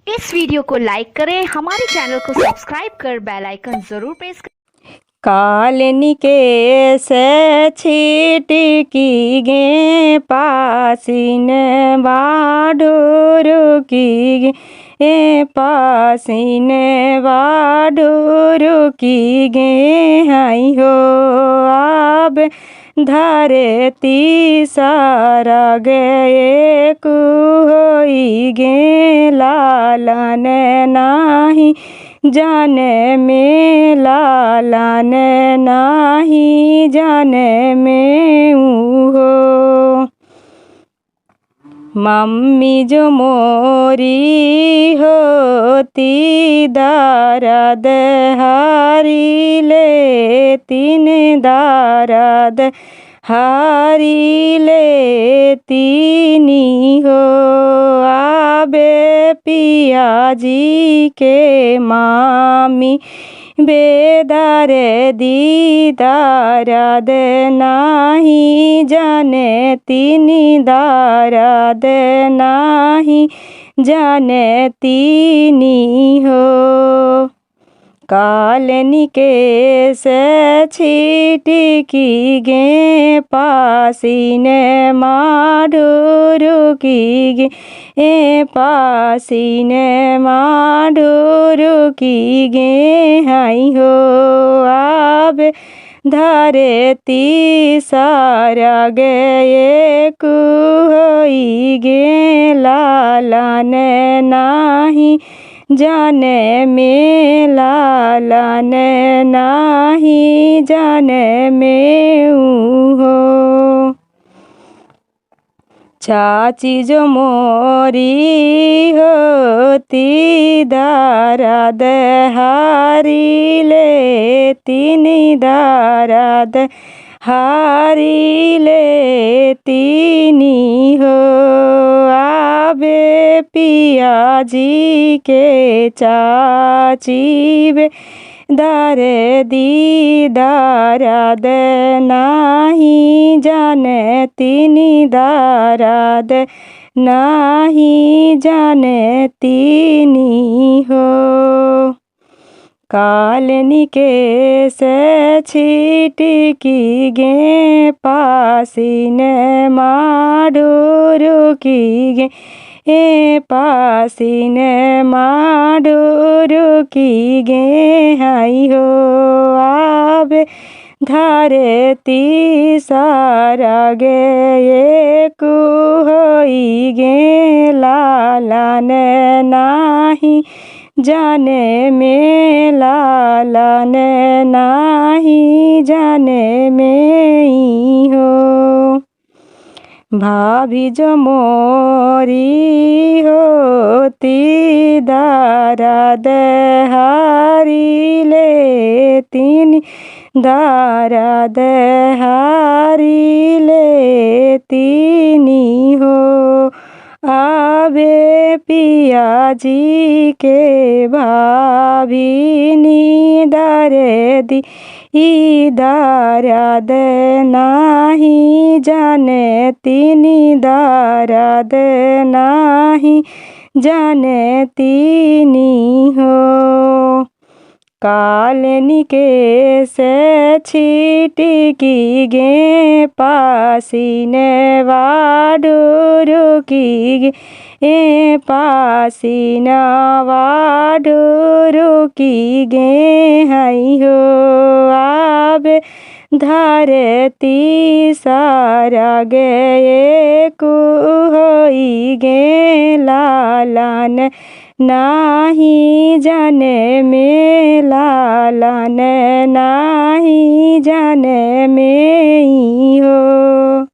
इस video को लाइक करें, हमारे चैनल को सब्सक्राइब कर बेल आइकन जरूर प्रेस करें। कालनी के से छिटकी गे पासिन बाडोर की गे पासिन बाडोर की गे हाई हो आब धरती सारा गे कुहोई गे लालन नाही जाने में लालन नाही जाने में हो। मम्मी जो मोरी होती दारद हारी ले तीन दारद हारी ले तीनी हो आबे पिया जी के मामी बेदारे दीदारद नाही जाने तीनी दारद नाही जाने तीनी हो। कालनी के से छिटकी गे पासिन माडोर की गे पासिन माडोर की गे हाई हो आब धरती सारा गे कुहोई गे लालन नाही जाने में लालन नाही जाने में हो। चाची जो मोरी होती दारद हारी ले तीन दारद हारी ले तीनी हो आबे पिया जी के चाची बे दारे दी दारद नाही जाने तीनी दारद नाही जाने तीनी हो। कालनी के से छिटकी गे पासिन माडोर की गे पासिन माडोर की गे हाई हो आबे धरती सारा गे कुहोई गे लालन नाही जाने में लालन नाही जाने में हो। भाभी जो मोरी होती दारद हारी ले तीन दारद हारी ले तीनी हो आबे पिया जी के भाभी नी दारे दी दारद नाही जाने तीनी दारद नाही जाने तीनी हो। कालनी के से छिटकी गे पासिन बाडोर की गे पासिन बाडोर की गे हाई हो आबे धरती सारा गे कुहोई गे लालन नाही जाने में लालन नाही जाने में हो।